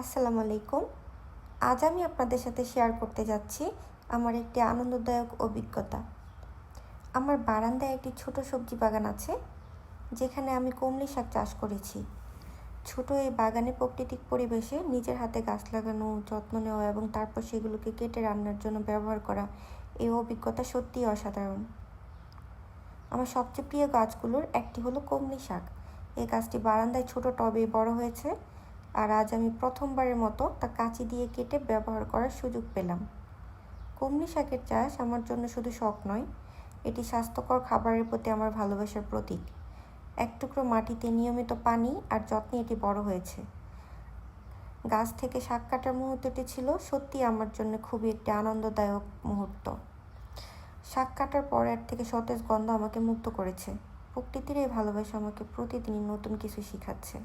আসসালামু আলাইকুম। আজ আমি আপনাদের সাথে শেয়ার করতে যাচ্ছি আমার একটি আনন্দদায়ক অভিজ্ঞতা। আমার বারান্দায় একটি ছোট সবজি বাগান আছে, যেখানে আমি কমলি শাক চাষ করেছি। ছোট এই বাগানে প্রাকৃতিক পরিবেশে নিজের হাতে গাছ লাগানো, যত্ন নেওয়া এবং তারপর সেগুলোকে কেটে রান্নার জন্য ব্যবহার করা, এই অভিজ্ঞতা সত্যিই অসাধারণ। আমার সবচেয়ে প্রিয় গাছগুলোর একটি হলো কমলি শাক। এই গাছটি বারান্দায় ছোট টবে বড় হয়েছে, আর আজ আমি প্রথমবারের মতো তা কাঁচি দিয়ে কেটে ব্যবহার করার সুযোগ পেলাম। কমলি শাকের চাষ আমার জন্য শুধু শখ নয়, এটি স্বাস্থ্যকর খাবারের প্রতি আমার ভালোবাসার প্রতীক। এক টুকরো মাটিতে নিয়মিত পানি আর যত্নে এটি বড় হয়েছে। গাছ থেকে শাক কাটার মুহূর্তটি ছিল সত্যি আমার জন্য খুবই একটি আনন্দদায়ক মুহূর্ত। শাক কাটার পর এর থেকে সতেজ গন্ধ আমাকে মুগ্ধ করেছে। প্রকৃতির এই ভালোবাসা আমাকে প্রতিদিনই নতুন কিছু শেখাচ্ছে।